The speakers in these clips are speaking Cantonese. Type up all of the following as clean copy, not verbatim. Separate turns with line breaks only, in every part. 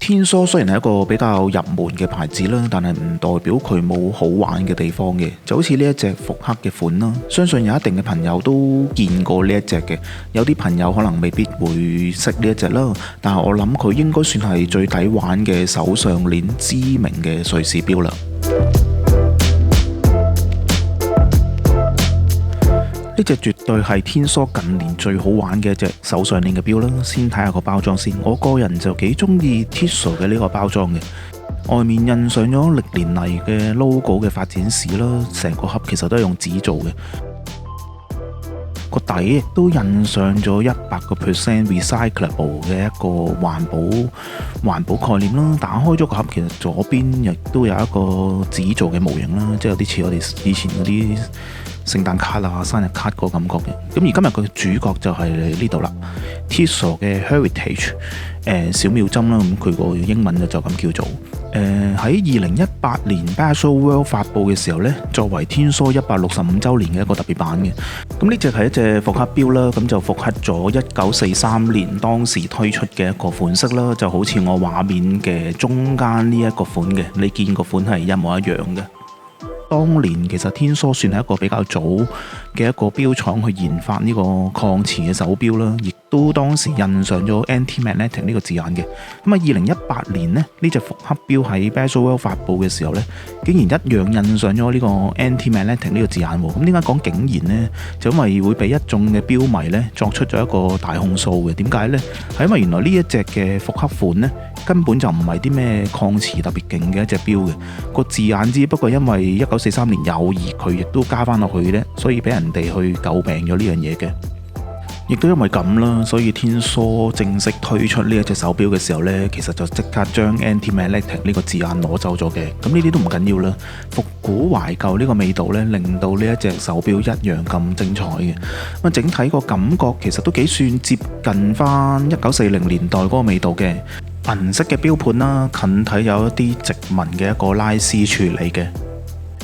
天梭雖然係一個比較入門嘅牌子啦，但係唔代表佢冇好玩嘅地方嘅。就好似呢一隻復刻嘅款啦，相信有一定嘅朋友都見過呢一隻嘅。有啲朋友可能未必會識呢一隻啦，但係我諗佢應該算係最抵玩嘅手上鏈知名嘅瑞士錶啦。呢隻絕對係天梭近年最好玩嘅一隻手上鏈嘅錶啦。先睇下個包裝先，我個人就幾中意 Tissot 嘅呢個包裝嘅，外面印上咗歷年嚟嘅 logo 嘅發展史啦，成個盒其實都係用紙做嘅，個底亦都印上咗100% recyclable 嘅一個環保概念啦。打開咗個盒，其實左邊亦都有一個紙做嘅模型啦，即係有啲似我哋以前嗰啲聖誕卡啊、生日卡個感覺嘅。咁而今日個主角就係呢度啦 ，Tissot 嘅 Heritage 小秒針啦，咁佢個英文就咁叫做。喺2018年 Baselworld 發布嘅時候呢，作為天梭165週年嘅一個特別版嘅。咁呢隻係一隻復刻錶啦，咁就復刻咗1943年當時推出嘅一個款式啦，就好似我畫面嘅中間呢一個款嘅，你見個款係一模一樣嘅。當年其實天梭算係一個比較早嘅一個錶廠去研發呢個抗磁嘅手錶啦，亦都當時印上咗 anti-magnetic 呢個字眼嘅。咁啊，2018年呢隻復刻錶喺 Baselworld 發布嘅時候呢，竟然一樣印上咗呢個 anti-magnetic 呢個字眼喎。咁點解講竟然呢？就因為會俾一眾嘅錶迷呢作出咗一個大控訴嘅。點解呢？係因為原來呢一隻嘅復刻款呢，根本就唔係啲咩抗磁特別勁嘅一隻錶嘅，個字眼只不過因為1943年有，而佢亦都加翻落去呢，所以俾人哋去詬病咗呢樣嘢嘅。亦都因為咁啦，所以天梭正式推出呢一隻手錶嘅時候呢，其實就即刻將 anti-magnetic 呢個字眼攞走咗嘅。咁呢啲都唔緊要啦，復古懷舊呢個味道呢，令到呢一隻手錶一樣咁精彩嘅。咁整體個感覺其實都幾算接近翻1940年代嗰個味道嘅。銀色嘅錶盤啦，近睇有一啲直紋嘅一個拉絲處理嘅，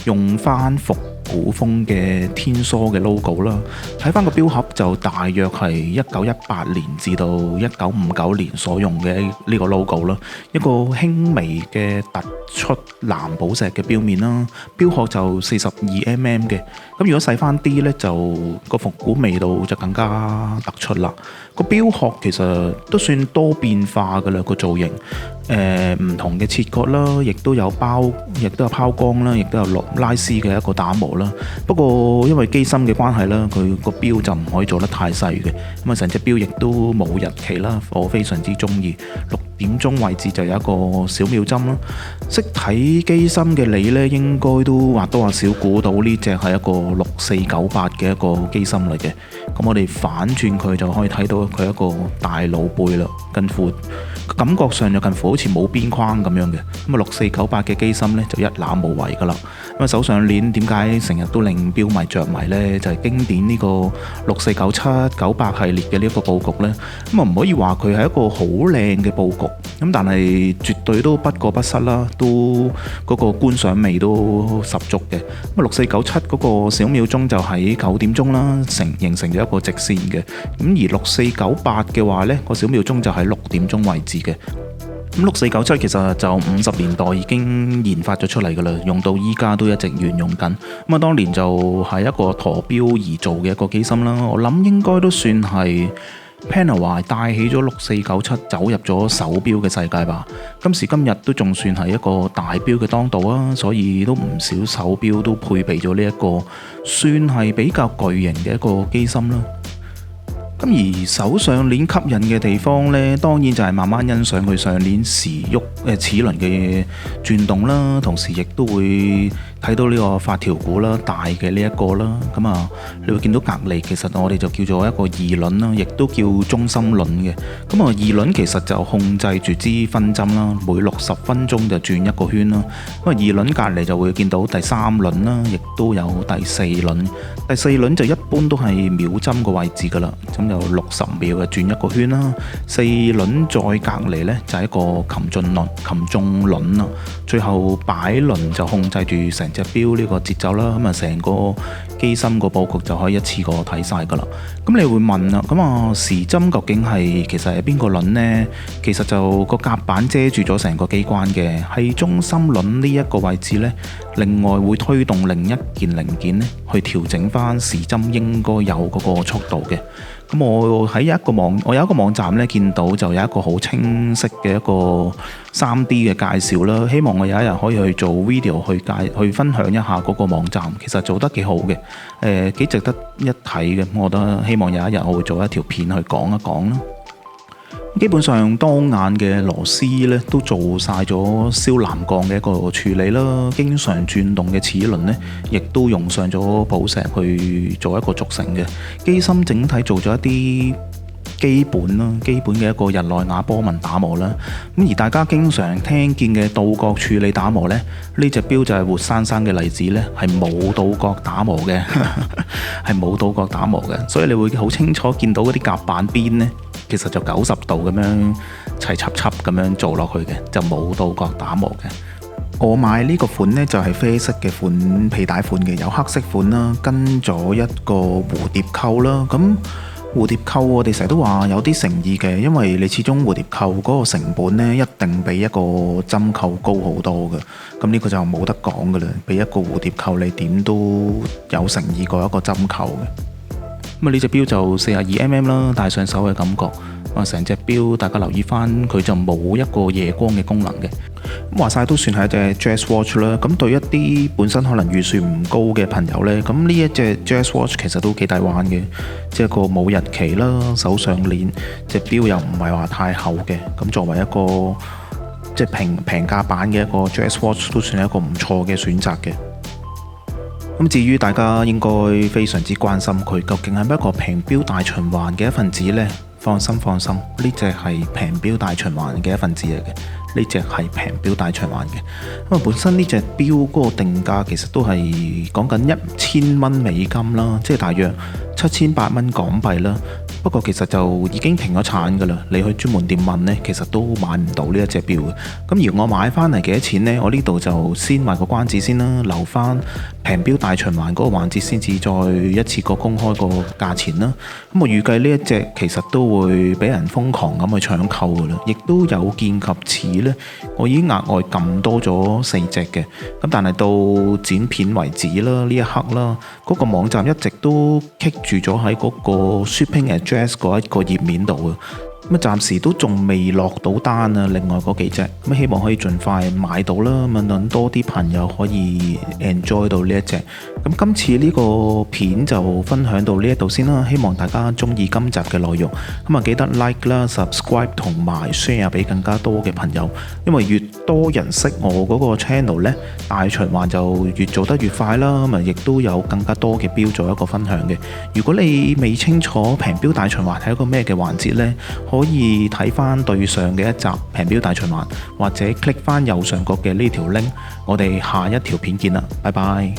用翻復古風嘅天梭嘅 logo 啦。睇翻個錶盒就大約係1918年至到1959年所用嘅呢個 logo 啦，一個輕微嘅突出藍寶石嘅錶面啦，錶殼就42mm 嘅。咁如果細翻啲呢，就個復古味道就更加突出啦。個錶殼其實都算多變化噶啦，個造型唔同嘅切割啦，亦都有拋光啦，亦都有拉絲嘅一個打磨啦。不過因為機芯嘅關係啦，佢個錶就唔可以做得太細嘅。咁啊，成隻錶亦都冇日期啦，我非常之中意。6點鐘位置就有一個小秒針啦。識睇機芯嘅你呢，應該都或多或少估到呢隻係一個6498嘅一個機芯嚟嘅。咁我哋反轉佢就可以睇到佢一個大腦背啦，近乎感覺上就近乎好似冇邊框咁樣嘅。咁啊，6498嘅機芯呢，就一覽無遺噶啦。咁啊，手上鏈點解成日都令錶迷着迷呢？就係經典呢個6497、98系列嘅呢一個佈局呢。咁啊，唔可以話佢係一個好靚嘅佈局，咁但係絕對都不過不失啦，都嗰個觀賞味都十足嘅。咁啊，6497嗰個小秒鐘就喺9點鐘啦，形成咗一個直線嘅。咁而6498嘅話呢，個小秒鐘就喺6點鐘位置嘅。咁6497其實就50年代已經研發咗出嚟噶啦，用到依家都一直沿用緊。咁啊，當年就係一個陀錶而做嘅一個機芯啦，我諗應該都算係 Panerai 帶起咗6497走入咗手錶嘅世界吧。今時今日都仲算係一個大錶嘅當道啊，所以都唔少手錶都配備咗呢一個算係比較巨型嘅一個機芯啦。咁而手上鏈吸引嘅地方呢，當然就係慢慢欣賞佢上鏈齒輪嘅轉動啦，同時亦都會睇到呢個發條股啦，大嘅呢一個啦。咁啊，你會見到隔離其實我哋就叫做一個二輪啦，亦都叫中心輪嘅。咁啊，二輪其實就控制住支分針啦，每60分鐘就轉一個圈啦。咁啊，二輪隔離就會見到第3輪啦，亦都有第4輪。第4輪就一般都係秒針個位置噶啦，咁就60秒嘅轉一個圈啦。4輪再隔離呢，就係一個擒縱輪啦，最後擺輪就控制住成隻錶呢個節奏啦，咁啊成個機芯個佈局就可以一次過睇晒㗎啦。咁你會問啦，咁啊時針究竟其實係邊個輪呢？其實就個夾板遮住咗成個機關嘅，係中心輪呢一個位置呢。另外會推動另一件零件呢，去調整翻時針應該有嗰個速度嘅。咁我有一個網站呢，見到就有一個好清晰嘅一個 3D 嘅介紹啦。希望我有一日可以去做 video 去分享一下嗰個網站，其實做得幾好嘅，幾值得一睇嘅。我覺得希望有一日我會做一條片去講一講啦。基本上當眼嘅螺絲咧都做晒咗燒藍鋼嘅一個處理啦，經常轉動嘅齒輪呢，亦都用上咗寶石去做一個續成嘅。機芯整體做咗一啲基本嘅一個日內瓦波紋打磨啦。咁而大家經常聽見嘅倒角處理打磨呢，呢隻錶就係活生生嘅例子呢，係冇倒角打磨嘅，係冇倒角打磨嘅，所以你會好清楚見到嗰啲夾板邊呢，其實就90度咁樣齊插插咁樣做落去嘅，就冇倒角打磨嘅。我買呢個款呢，就係啡色嘅款皮帶款嘅，有黑色款啦，跟咗一個蝴蝶扣啦。咁蝴蝶扣我哋成日都話有啲誠意嘅，因為你始終蝴蝶扣嗰個成本呢，一定比一個針扣高好多嘅。咁呢個就冇得講噶啦，比一個蝴蝶扣你點都有誠意過一個針扣嘅。咁呢隻錶就42mm啦，戴上手嘅感覺，成隻錶大家留意翻，佢就冇一個夜光嘅功能嘅。咁話晒都算係一隻 Jazz Watch 啦。咁對一啲本身可能預算唔高嘅朋友呢，咁呢一隻 Jazz Watch 其實都幾抵玩嘅，即係個冇日期啦，手上鏈，隻錶又唔係話太厚嘅。咁作為一個即係平價版嘅一個 Jazz Watch，都算係一個唔錯嘅選擇嘅。咁至於大家應該非常之關心佢究竟係咪一個平錶大循環嘅一份子呢？放心，呢隻係平錶大循環嘅一份子嚟嘅，呢隻係平錶大循環嘅。因為本身呢隻錶嗰個定價其實都係講緊1000蚊美金啦，即係大約7800蚊港幣啦。不過其實就已經停咗產㗎啦，你去專門店問呢，其實都買唔到呢一隻錶嘅。咁而我買翻嚟幾多錢呢？我呢度就先賣個關子先啦，留翻平錶大循環嗰個環節先至再一次過公開個價錢啦。咁我預計呢一隻其實都會俾人瘋狂咁去搶購㗎啦，亦都有見及此呢，我已經額外撳多咗4隻嘅。咁但係到剪片為止啦，呢一刻啦，嗰個網站一直都棘住咗喺嗰個 shipping address 嗰一個頁面度嘅。咁暫時都仲未落到單啊，另外嗰幾隻咁希望可以盡快買到啦，咁等多啲朋友可以 enjoy 到呢一隻。咁今次呢個片就分享到呢一度先啦，希望大家中意今集嘅內容，咁記得 like 啦、subscribe 同埋 share 俾更加多嘅朋友，因為越多人識我嗰個 channel 呢，大循環就越做得越快啦，咁亦都有更加多嘅錶做一個分享嘅。如果你未清楚平錶大循環係一個咩嘅環節呢，可以睇翻對上嘅一集平錶大循環，或者 click 翻右上角嘅呢條 link，我哋下一條片見啦，拜拜。